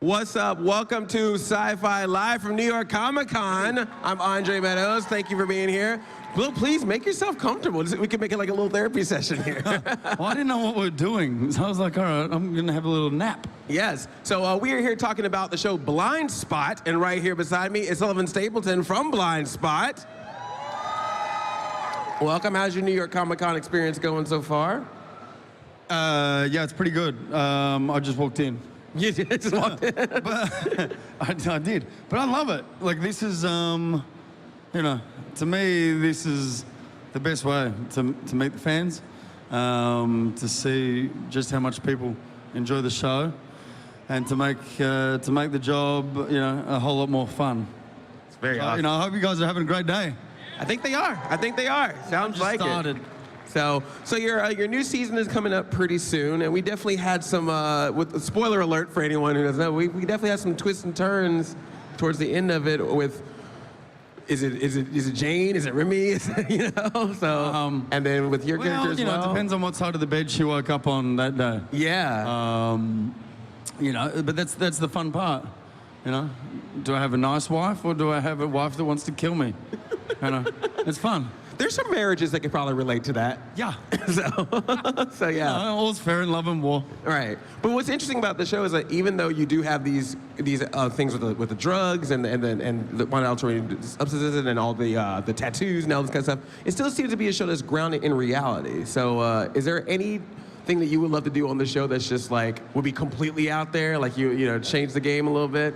What's up? Welcome to SYFY Live from New York Comic-Con. I'm Andre Meadows. Thank you for being here. Will, please make yourself comfortable. We can make it like a little therapy session here. Well, I didn't know what we were doing, so I was like, all right, I'm gonna have a little nap. Yes. So we are here talking about the show Blindspot, and right here beside me is Sullivan Stapleton from Blindspot. Welcome. How's your New York Comic-Con experience going so far? Yeah, it's pretty good. I just walked in. You just walked in. But I did, but I love it. Like, this is, you know, to me, this is the best way to meet the fans, to see just how much people enjoy the show, and to make the job, you know, a whole lot more fun. It's very awesome. You know, I hope you guys are having a great day. I think they are. I think they are. Sounds like it. So your new season is coming up pretty soon, and we definitely had some, with spoiler alert for anyone who doesn't know, we definitely had some twists and turns towards the end of it with, is it Jane? Is it Remy? You know, so, and then with your character as well. You know, it depends on what side of the bed she woke up on that day. Yeah. You know, but that's the fun part. You know, do I have a nice wife, or do I have a wife that wants to kill me? You know, it's fun. There's some marriages that could probably relate to that. Yeah. So yeah. All's fair in love and war. Right. But what's interesting about the show is that even though you do have these things with the drugs and the one-altering substances and all the tattoos and all this kind of stuff, it still seems to be a show that's grounded in reality. So is there anything that you would love to do on the show that's just like would be completely out there, like you know, change the game a little bit?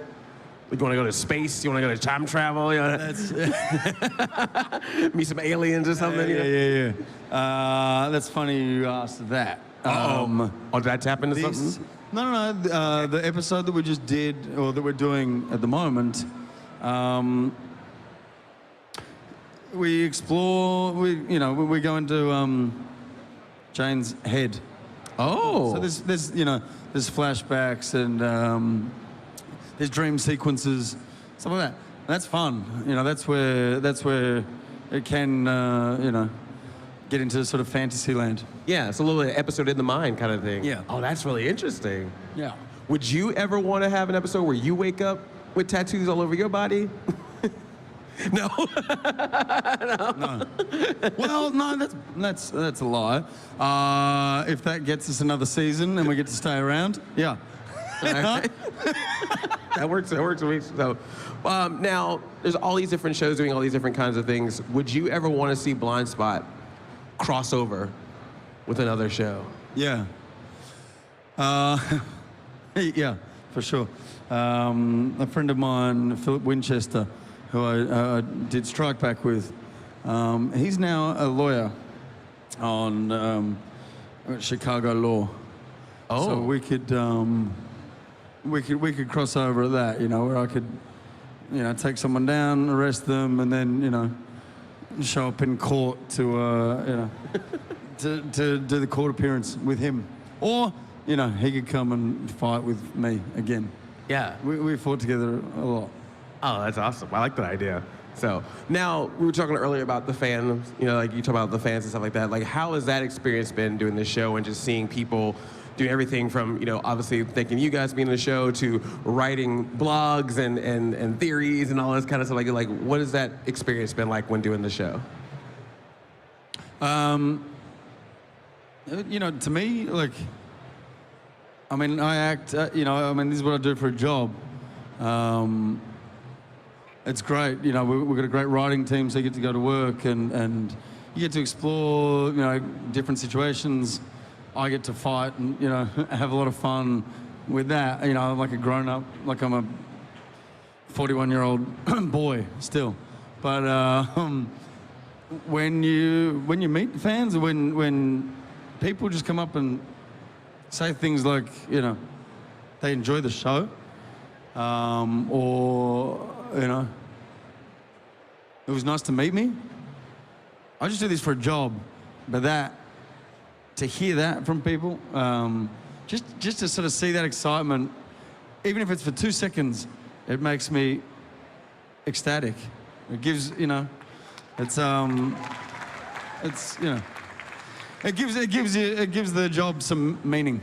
You want to go to space? You want to go to time travel? You know? Meet some aliens or something? Yeah. That's funny you asked that. Oh, did I tap into something? No. The episode that we just did, or that we're doing at the moment, we explore. We go into Jane's head. Oh. So there's flashbacks and. There's dream sequences, stuff like that. And that's fun. You know, that's where it can, you know, get into sort of fantasy land. Yeah, it's a little episode in the mind kind of thing. Yeah. Oh, that's really interesting. Yeah. Would you ever want to have an episode where you wake up with tattoos all over your body? No. No. Well, no, that's a lie. If that gets us another season and we get to stay around, yeah. Right. That works for me. So, now, there's all these different shows doing all these different kinds of things. Would you ever want to see Blindspot cross over with another show? Yeah. Yeah, for sure. A friend of mine, Philip Winchester, who I did Strike Back with, he's now a lawyer on Chicago law. Oh. So we could cross over at that, you know, where I could, you know, take someone down, arrest them, and then, you know, show up in court to, you know, to do the court appearance with him. Or, you know, he could come and fight with me again. Yeah. We fought together a lot. Oh, that's awesome. I like that idea. So now we were talking earlier about the fans, you know, like you talk about the fans and stuff like that. Like, how has that experience been doing this show and just seeing people do everything from, you know, obviously thanking you guys being on the show to writing blogs and theories and all this kind of stuff. Like, what has that experience been like when doing the show? You know, to me, like, I mean, I act, you know, I mean, this is what I do for a job. It's great, you know, we've got a great writing team, so you get to go to work and you get to explore, you know, different situations. I get to fight and, you know, have a lot of fun with that. You know, I'm like a grown-up, like I'm a 41-year-old boy still. But when you meet fans, when people just come up and say things like, you know, they enjoy the show, or, you know, it was nice to meet me. I just do this for a job, but to hear that from people, just to sort of see that excitement, even if it's for 2 seconds, it makes me ecstatic. It gives, you know, it's you know, it gives the job some meaning.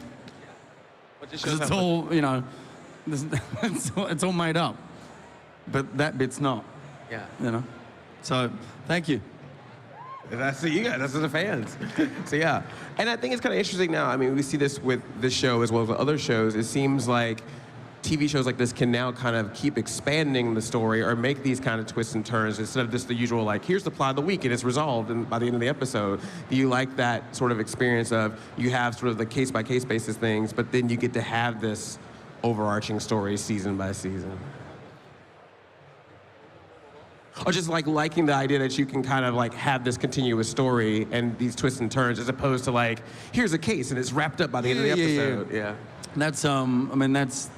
Because it's all, you know, it's all made up, but that bit's not. Yeah. You know. So thank you. That's you guys. That's the fans. So yeah, and I think it's kind of interesting now. I mean, we see this with this show as well as with other shows. It seems like TV shows like this can now kind of keep expanding the story or make these kind of twists and turns instead of just the usual like, here's the plot of the week and it's resolved and by the end of the episode. Do you like that sort of experience of you have sort of the case by case basis things, but then you get to have this overarching story season by season? Or just like liking the idea that you can kind of like have this continuous story and these twists and turns as opposed to like, here's a case and it's wrapped up by the end of the episode. Yeah. That's I mean that's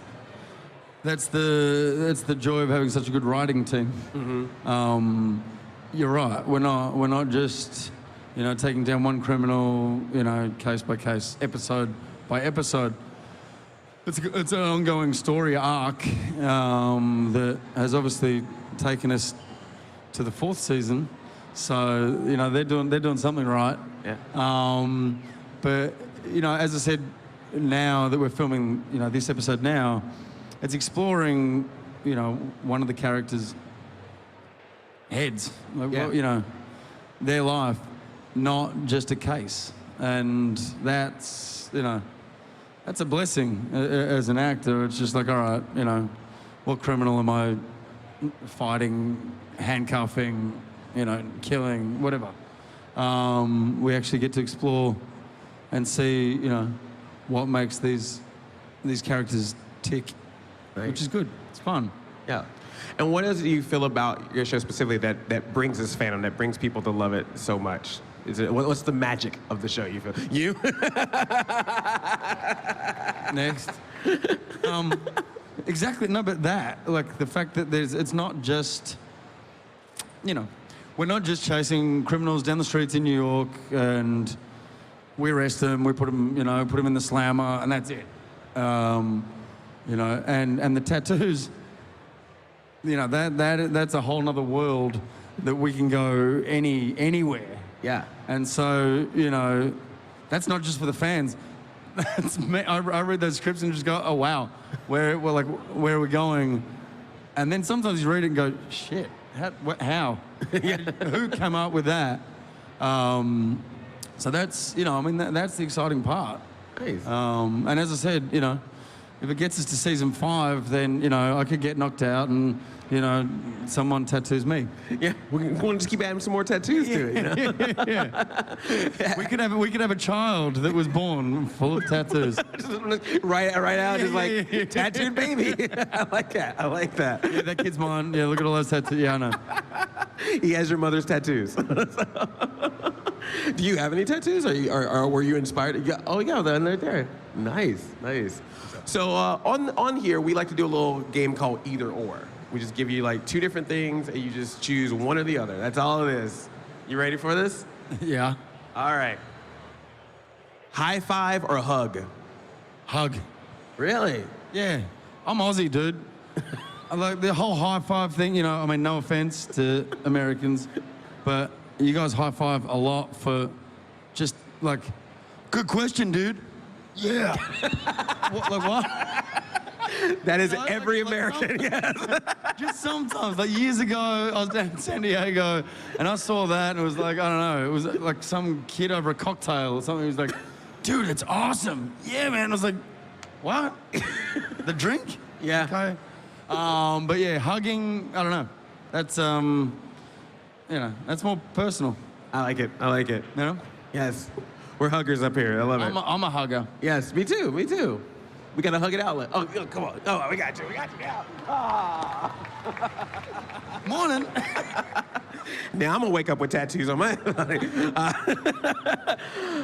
the joy of having such a good writing team. Mm-hmm. You're right. We're not just taking down one criminal case by case, episode by episode. It's an ongoing story arc that has obviously taken us to the 4th season, so they're doing something right. Yeah. But as I said, now that we're filming this episode now, it's exploring one of the characters' heads, like, yeah. Their life, not just a case, and that's that's a blessing as an actor. It's just like, all right, what criminal am I fighting, handcuffing, killing, whatever. We actually get to explore and see, what makes these characters tick, right. Which is good. It's fun. Yeah. And what else do you feel about your show specifically that brings this fandom, that brings people to love it so much? What's the magic of the show you feel? You? Next. Exactly. No, but that, like the fact that it's not just, we're not just chasing criminals down the streets in New York and we arrest them, we put them in the slammer, and that's it. And the tattoos, that's a whole nother world that we can go anywhere. Yeah. And so, that's not just for the fans. That's me. I read those scripts and just go, oh wow, where are we going? And then sometimes you read it and go, shit, how? Who came up with that? So that's, that's the exciting part. Nice. And as I said, if it gets us to season 5, then, I could get knocked out and, someone tattoos me. Yeah, we want to just keep adding some more tattoos to it, Yeah. We could have a child that was born full of tattoos. right out, just like, tattooed baby. I like that. Yeah, that kid's mine. Yeah, look at all those tattoos. Yeah, I know. He has your mother's tattoos. Do you have any tattoos? Or were you inspired? Yeah. Oh, yeah, they're right there. Nice. So on here, we like to do a little game called Either Or. We just give you like 2 different things, and you just choose one or the other. That's all it is. You ready for this? Yeah. All right. High five or hug? Hug. Really? Yeah. I'm Aussie, dude. I like the whole high five thing, no offense to Americans, but you guys high five a lot for just like, good question, dude. Yeah. What? That is every American, yes. Just sometimes, like years ago, I was down in San Diego and I saw that and it was like, I don't know, it was like some kid over a cocktail or something. He was like, dude, it's awesome. Yeah, man. I was like, what? The drink? Yeah. Okay. But yeah, hugging, I don't know. That's, that's more personal. I like it. You know? Yes. We're huggers up here. I love it. I'm a hugger. Yes, me too. We got to hug it out. Oh, come on. Oh, we got you now. Ah. Morning. Now I'm going to wake up with tattoos on my body.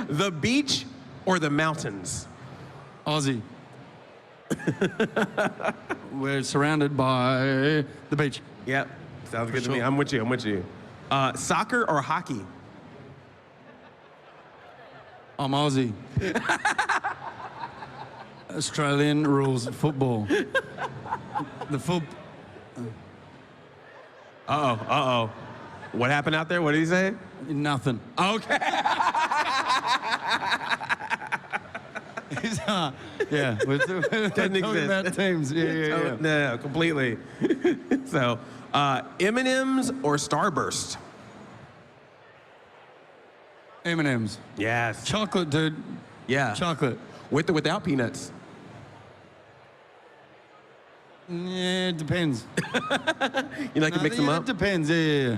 The beach or the mountains? Aussie. We're surrounded by the beach. Yep. Sounds good to me. I'm with you. Soccer or hockey? I'm Aussie. Australian rules football. Uh-oh. What happened out there? What did he say? Nothing. Okay. Yeah, we're talking about teams. Yeah. No, completely. So, M&M's or Starburst? M&M's. Yes. Chocolate, dude. Yeah. Chocolate. With or without peanuts? Yeah, it depends. You like to mix them up? It depends, yeah.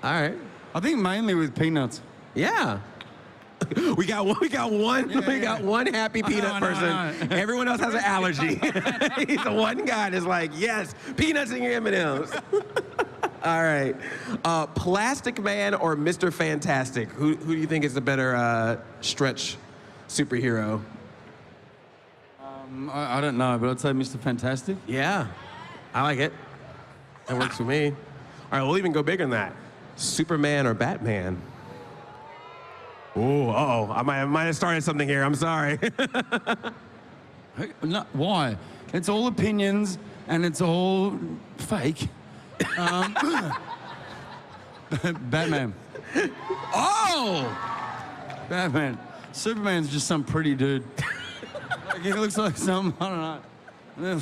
All right. I think mainly with peanuts. Yeah. We got one happy peanut person. Everyone else has an allergy. He's the one guy that's like, yes, peanuts in your M&Ms. All right. Plastic Man or Mr. Fantastic? Who do you think is the better stretch superhero? I don't know, but I'd say Mr. Fantastic. Yeah, I like it. That works for me. All right, we'll even go bigger than that. Superman or Batman? Oh, uh-oh. I might have started something here. I'm sorry. No, why? It's all opinions and it's all fake. Batman. Oh! Batman. Superman's just some pretty dude. Like, he looks like some, I don't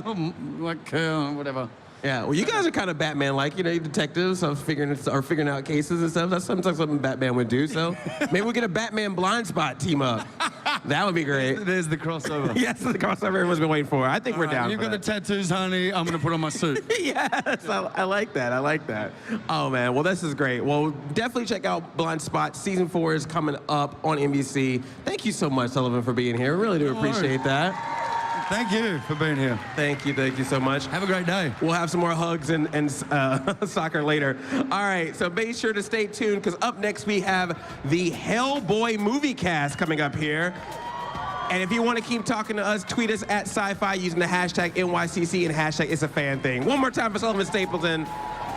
know, like whatever. Yeah, well, you guys are kind of Batman-like, you know, detectives are figuring out cases and stuff. That's sometimes something Batman would do. So maybe we'll get a Batman Blindspot team up. That would be great. There's the crossover. Yes, the crossover everyone's been waiting for. I think we're down. You've for got that. the tattoos, honey. I'm gonna put on my suit. Yes, I like that. I like that. Oh man, well this is great. Well, definitely check out Blindspot. Season 4 is coming up on NBC. Thank you so much, Sullivan, for being here. Really do appreciate that. Thank you for being here. Thank you so much. Have a great day. We'll have some more hugs and soccer later. All right, so make sure to stay tuned because up next we have the Hellboy movie cast coming up here. And if you want to keep talking to us, tweet us at SYFY using the hashtag NYCC and hashtag It's a Fan Thing. One more time for Sullivan Stapleton.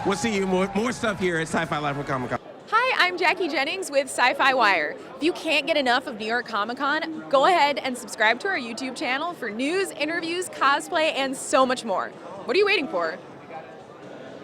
We'll see you more stuff here at SYFY Live from Comic-Con. Hi, I'm Jackie Jennings with SYFY WIRE. If you can't get enough of New York Comic Con, go ahead and subscribe to our YouTube channel for news, interviews, cosplay, and so much more. What are you waiting for?